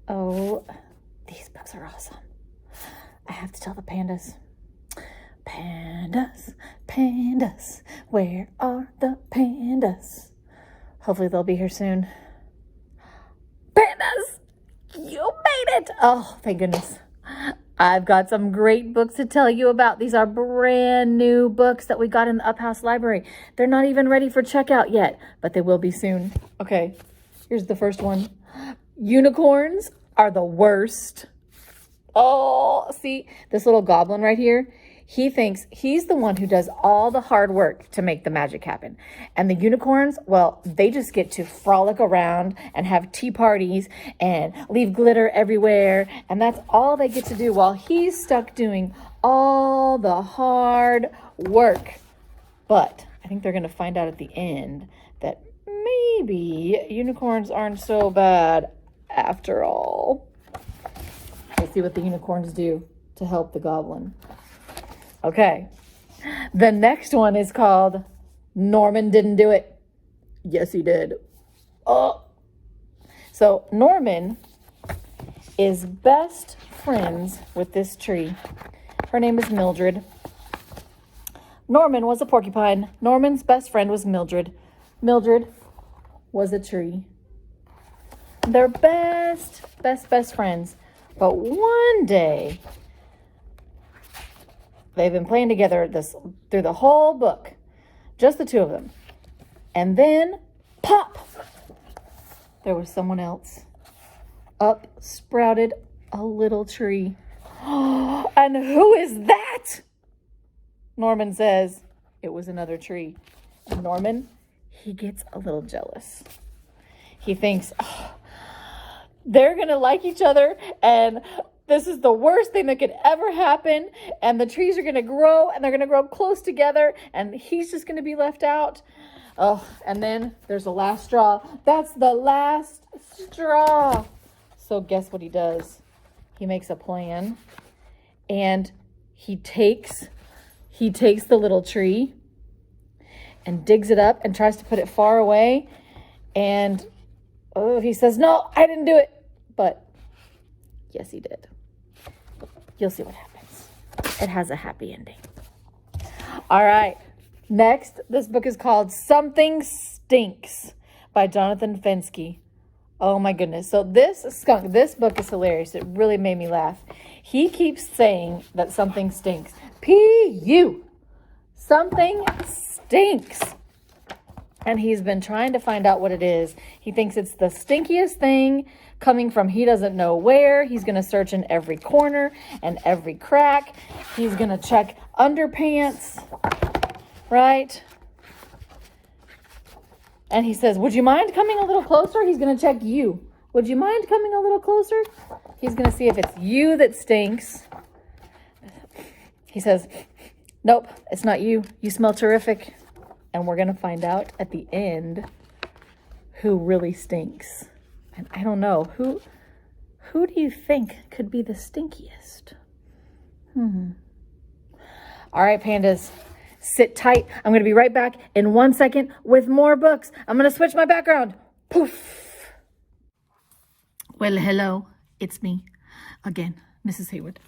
Oh, these books are awesome. I have to tell the pandas. Pandas, pandas, where are the pandas? Hopefully they'll be here soon. Pandas, you made it. Oh, thank goodness. I've got some great books to tell you about. These are brand new books that we got in the Up House Library. They're not even ready for checkout yet, but they will be soon. Okay, here's the first one. Unicorns are the worst. Oh, see, this little goblin right here, he thinks he's the one who does all the hard work to make the magic happen. And the unicorns, well, they just get to frolic around and have tea parties and leave glitter everywhere. And that's all they get to do while he's stuck doing all the hard work. But I think they're going to find out at the end that maybe unicorns aren't so bad after all. Let's see what the unicorns do to help the goblin. Okay, the next one is called Norman Didn't Do It. Yes, he did. Oh, so Norman is best friends with this tree. Her name is Mildred. Norman was a porcupine. Norman's best friend was Mildred. Mildred was a tree. They're best friends. But one day, they've been playing together through the whole book, just the two of them. And then, pop, there was someone else. Up sprouted a little tree. And who is that? Norman says it was another tree. And Norman, he gets a little jealous. He thinks, they're going to like each other, and this is the worst thing that could ever happen, and the trees are going to grow, and they're going to grow close together, and he's just going to be left out. Oh, and then there's the last straw. That's the last straw. So guess what he does? He makes a plan, and he takes the little tree and digs it up and tries to put it far away, and he says, no, I didn't do it. But yes, he did. You'll see what happens. It has a happy ending. All right. Next, this book is called Something Stinks by Jonathan Fenske. Oh my goodness. So this book is hilarious. It really made me laugh. He keeps saying that something stinks. P-U. Something stinks. And he's been trying to find out what it is. He thinks it's the stinkiest thing coming from he doesn't know where. He's going to search in every corner and every crack. He's going to check underpants, right? And he says, would you mind coming a little closer? He's going to check you. Would you mind coming a little closer? He's going to see if it's you that stinks. He says, nope, it's not you. You smell terrific. And we're going to find out at the end who really stinks. And I don't know, who do you think could be the stinkiest? All right, pandas, sit tight. I'm going to be right back in 1 second with more books. I'm going to switch my background. Poof. Well, hello, it's me again, Mrs. Haywood.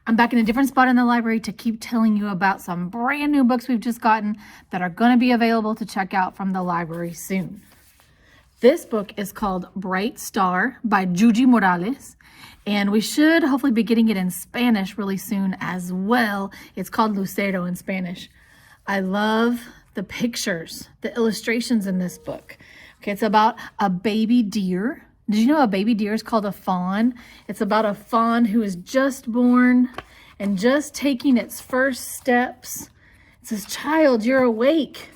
I'm back in a different spot in the library to keep telling you about some brand new books we've just gotten that are going to be available to check out from the library soon. This book is called Bright Star by Yuyi Morales, and we should hopefully be getting it in Spanish really soon as well. It's called Lucero in Spanish. I love the pictures, the illustrations in this book. Okay, it's about a baby deer. Did you know a baby deer is called a fawn? It's about a fawn who is just born and just taking its first steps. It says, child, you're awake.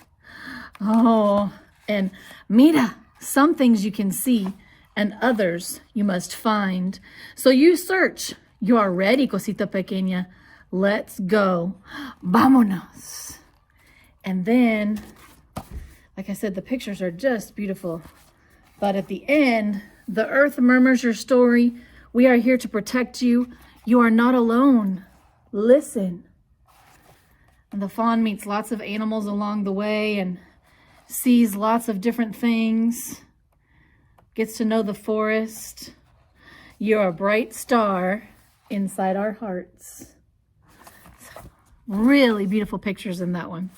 Oh, and mira, some things you can see and others you must find. So you search. You are ready, cosita pequeña. Let's go. Vámonos. And then, like I said, the pictures are just beautiful. But at the end, the earth murmurs your story. We are here to protect you. You are not alone. Listen. And the fawn meets lots of animals along the way and sees lots of different things. Gets to know the forest. You're a bright star inside our hearts. Really beautiful pictures in that one.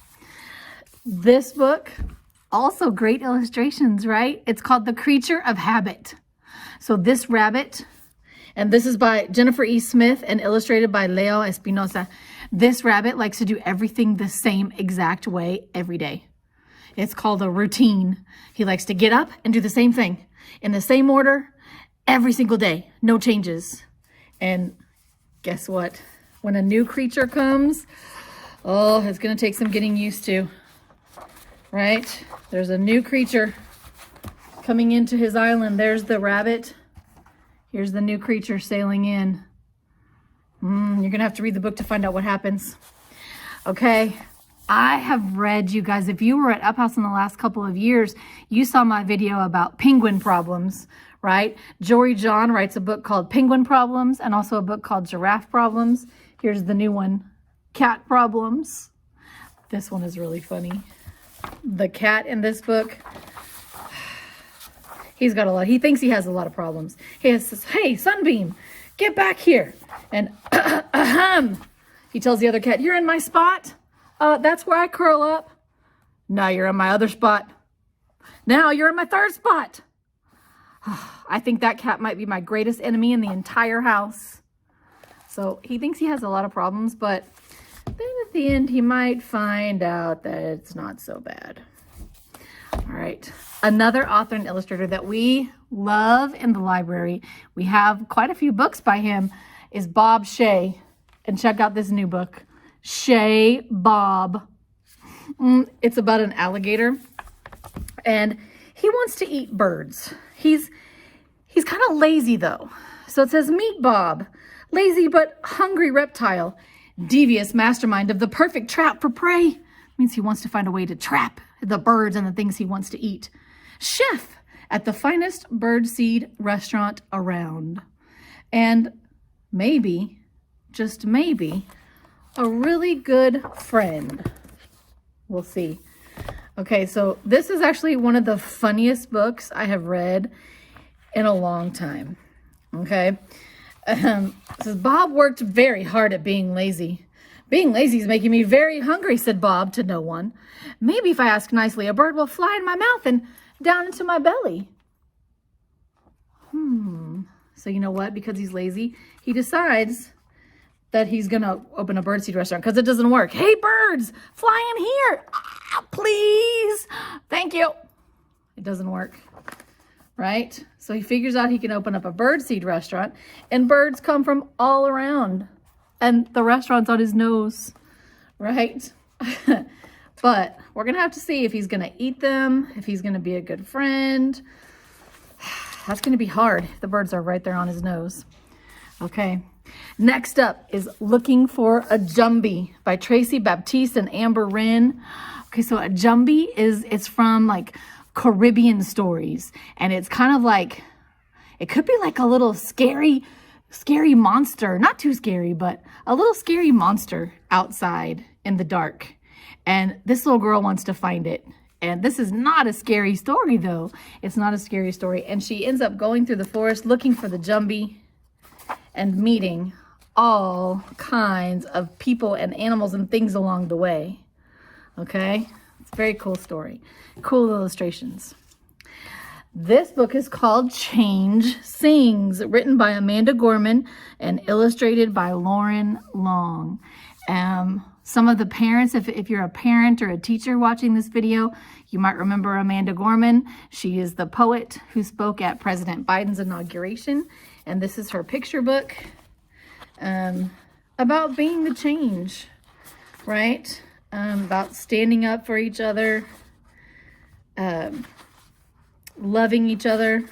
This book, also great illustrations, right? It's called The Creature of Habit. So this rabbit, and this is by Jennifer E. Smith and illustrated by Leo Espinosa. This rabbit likes to do everything the same exact way every day. It's called a routine. He likes to get up and do the same thing in the same order every single day, no changes. And guess what? When a new creature comes, oh, it's going to take some getting used to, right? There's a new creature coming into his island. There's the rabbit. Here's the new creature sailing in. You're going to have to read the book to find out what happens. Okay. I have read, you guys, if you were at Up House in the last couple of years, you saw my video about penguin problems, right? Jory John writes a book called Penguin Problems and also a book called Giraffe Problems. Here's the new one, Cat Problems. This one is really funny. The cat in this book, he's got a lot. He thinks he has a lot of problems. He says, hey, Sunbeam, get back here. And he tells the other cat, you're in my spot? That's where I curl up. Now you're in my other spot. Now you're in my third spot. I think that cat might be my greatest enemy in the entire house. So he thinks he has a lot of problems, but then at the end, he might find out that it's not so bad. All right. Another author and illustrator that we love in the library, we have quite a few books by him, is Bob Shea. And check out this new book, Chez Bob. It's about an alligator, and he wants to eat birds. He's kind of lazy, though. So it says, meet Bob, lazy but hungry reptile, devious mastermind of the perfect trap for prey. Means he wants to find a way to trap the birds and the things he wants to eat. Chef at the finest birdseed restaurant around. And maybe, just maybe, a really good friend. We'll see. Okay, so this is actually one of the funniest books I have read in a long time. Okay. It says, Bob worked very hard at being lazy. Being lazy is making me very hungry, said Bob to no one. Maybe if I ask nicely, a bird will fly in my mouth and down into my belly. So you know what? Because he's lazy, he decides that he's going to open a birdseed restaurant because it doesn't work. Hey, birds, fly in here. Please. Thank you. It doesn't work, right? So he figures out he can open up a birdseed restaurant, and birds come from all around, and the restaurant's on his nose, right? But we're going to have to see if he's going to eat them, if he's going to be a good friend. That's going to be hard. The birds are right there on his nose. Okay. Next up is Looking for a Jumbie by Tracey, Baptiste, and Amber Wren. Okay, so a Jumbie it's from like Caribbean stories, and it's kind of like, it could be like a little scary monster, not too scary, but a little scary monster outside in the dark. And this little girl wants to find it. And this is not a scary story, though. It's not a scary story. And she ends up going through the forest looking for the Jumbie and meeting all kinds of people and animals and things along the way. Okay? It's a very cool story. Cool illustrations. This book is called Change Sings, written by Amanda Gorman and illustrated by Loren Long. Some of the parents, if you're a parent or a teacher watching this video, you might remember Amanda Gorman. She is the poet who spoke at President Biden's inauguration. And this is her picture book about being the change, right? About standing up for each other, loving each other,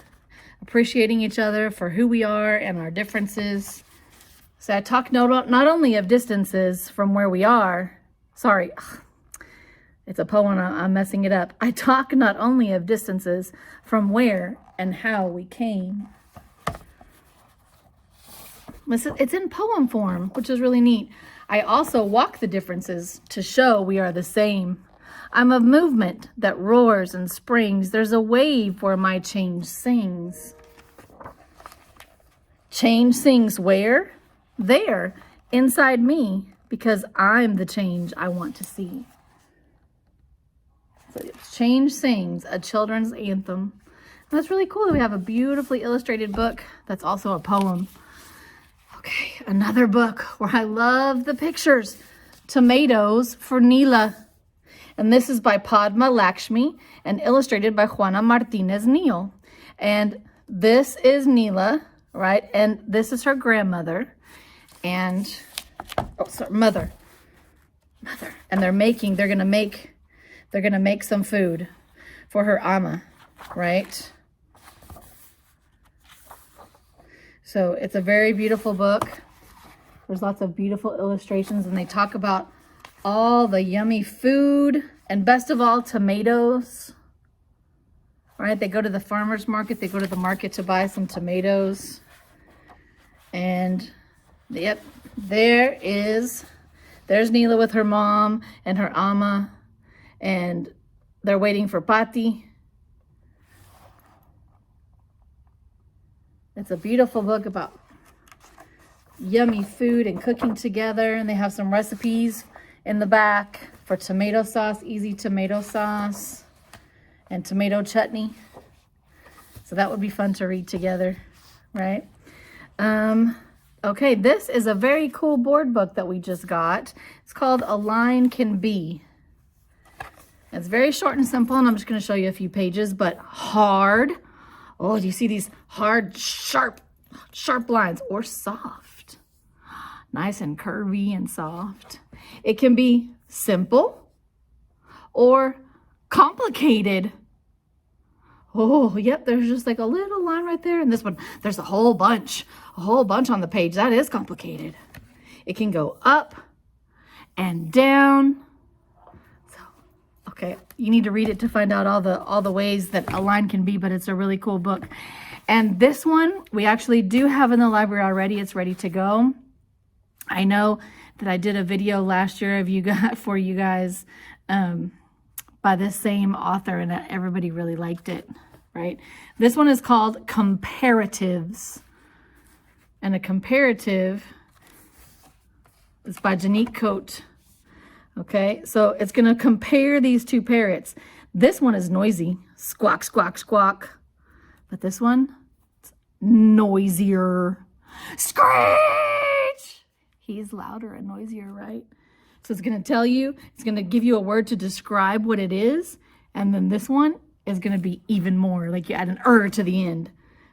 appreciating each other for who we are and our differences. So I talk not only of distances from where we are. Sorry, it's a poem. I'm messing it up. I talk not only of distances from where and how we came. It's in poem form, which is really neat. I also walk the differences to show we are the same. I'm of movement that roars and springs. There's a wave where my change sings. Change sings where? There, inside me, because I'm the change I want to see. So Change Sings, a children's anthem. That's really cool that we have a beautifully illustrated book that's also a poem. Okay, another book where I love the pictures. Tomatoes for Neela. And this is by Padma Lakshmi and illustrated by Juana Martínez Neal. And this is Neela, right? And this is her grandmother. And, oh, sorry, mother. And they're gonna make some food for her ama, right? So it's a very beautiful book. There's lots of beautiful illustrations, and they talk about all the yummy food, and best of all, tomatoes. Right? They go to the farmer's market. They go to the market to buy some tomatoes. And yep, there's Neela with her mom and her ama, and they're waiting for Pati. It's a beautiful book about yummy food and cooking together, and they have some recipes in the back for tomato sauce, easy tomato sauce, and tomato chutney. So that would be fun to read together, right? Okay, this is a very cool board book that we just got. It's called A Line Can Be. It's very short and simple, and I'm just going to show you a few pages, but hard. Oh, do you see these hard, sharp lines, or soft? Nice and curvy and soft. It can be simple or complicated. Oh, yep, there's just like a little line right there. And this one, there's a whole bunch on the page. That is complicated. It can go up and down. So, okay, you need to read it to find out all the ways that a line can be, but it's a really cool book. And this one, we actually do have in the library already. It's ready to go. I know that I did a video last year for you guys by this same author, and everybody really liked it, right? This one is called Comparrotives. And a comparative is by Janik. Okay, so it's going to compare these two parrots. This one is noisy, squawk, squawk, squawk. But this one, it's noisier, screech. He's louder and noisier, right? So it's going to tell you, it's going to give you a word to describe what it is. And then this one is going to be even more, like you add an to the end.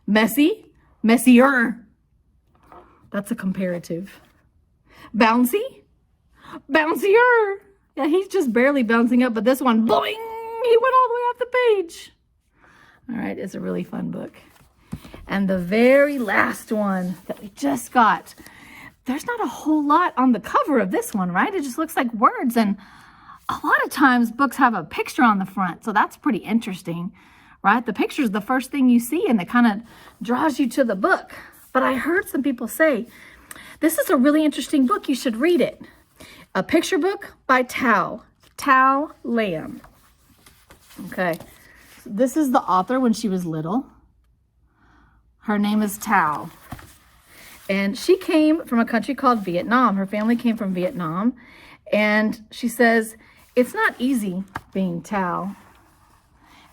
Messy, messier. That's a comparative. Bouncy, bouncier. Yeah, he's just barely bouncing up, but this one, boing, he went all the way off the page. All right, it's a really fun book. And the very last one that we just got, there's not a whole lot on the cover of this one, right? It just looks like words, and a lot of times books have a picture on the front, so that's pretty interesting, right? The picture is the first thing you see, and it kind of draws you to the book. But I heard some people say, this is a really interesting book, you should read it. A picture book by Thao Lamb. Okay, so this is the author when she was little. Her name is Thao. And she came from a country called Vietnam. Her family came from Vietnam. And she says, it's not easy being Thao.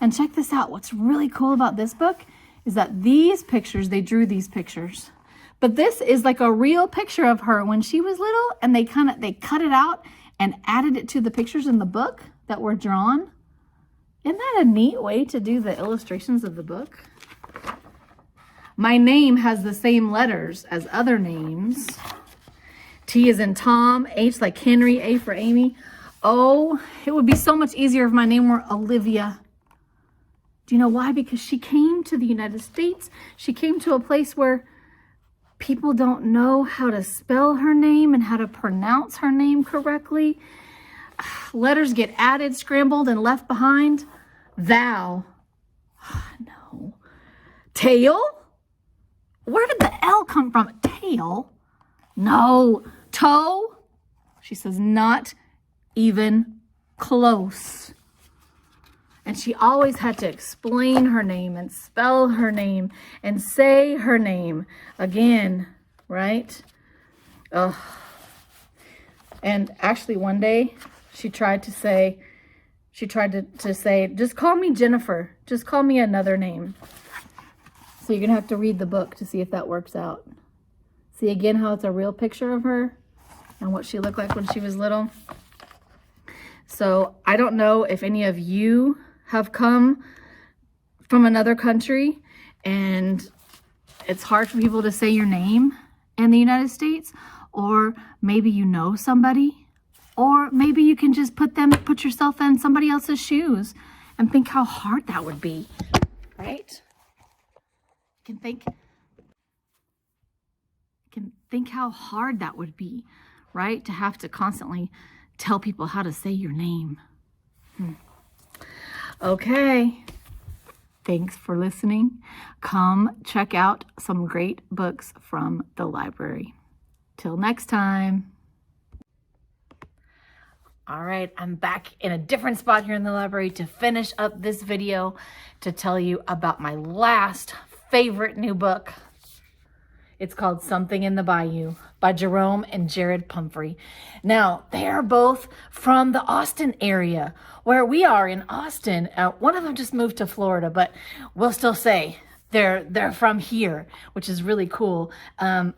And check this out. What's really cool about this book is that these pictures, they drew these pictures. But this is like a real picture of her when she was little, and they cut it out and added it to the pictures in the book that were drawn. Isn't that a neat way to do the illustrations of the book? My name has the same letters as other names. T is in Tom, H like Henry, A for Amy. Oh, it would be so much easier if my name were Olivia. Do you know why? Because she came to the United States. She came to a place where people don't know how to spell her name and how to pronounce her name correctly. Letters get added, scrambled, and left behind. Thou. No. Tail? Where did the L come from? Tail? No. Toe? She says, not even close. And she always had to explain her name and spell her name and say her name again, right? Ugh. And actually one day she tried to say, just call me Jennifer. Just call me another name. So you're going to have to read the book to see if that works out. See again how it's a real picture of her and what she looked like when she was little. So I don't know if any of you have come from another country and it's hard for people to say your name in the United States, or maybe you know somebody, or maybe you can just put yourself in somebody else's shoes and think how hard that would be, right? You can think how hard that would be, right? To have to constantly tell people how to say your name. Okay. Thanks for listening. Come check out some great books from the library. Till next time. All right, I'm back in a different spot here in the library to finish up this video to tell you about my last favorite new book. It's called Something in the Bayou by Jerome and Jarrett Pumphrey. Now, they are both from the Austin area, where we are in Austin. One of them just moved to Florida, but we'll still say they're from here, which is really cool.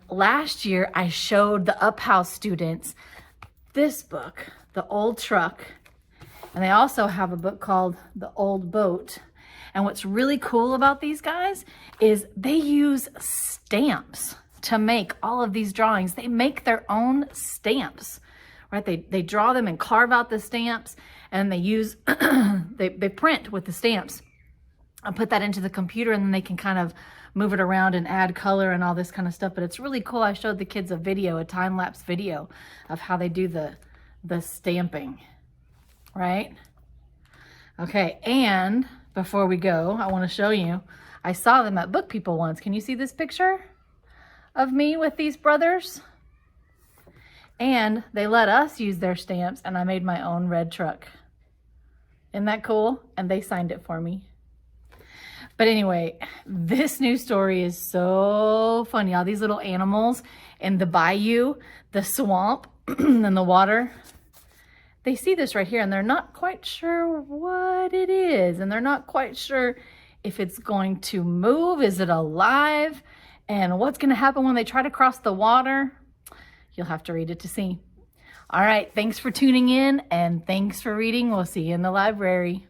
Last year, I showed the Up House students this book, The Old Truck, and they also have a book called The Old Boat. And what's really cool about these guys is they use stamps to make all of these drawings. They make their own stamps, right? They draw them and carve out the stamps, and they use, they print with the stamps and put that into the computer, and then they can kind of move it around and add color and all this kind of stuff. But it's really cool. I showed the kids a time-lapse video of how they do the stamping, right? Okay, and before we go, I want to show you, I saw them at Book People once. Can you see this picture of me with these brothers? And they let us use their stamps, and I made my own red truck. Isn't that cool? And they signed it for me. But anyway, this new story is so funny. All these little animals in the bayou, the swamp, and the water. They see this right here and they're not quite sure what it is. And they're not quite sure if it's going to move. Is it alive? And what's going to happen when they try to cross the water? You'll have to read it to see. All right. Thanks for tuning in and thanks for reading. We'll see you in the library.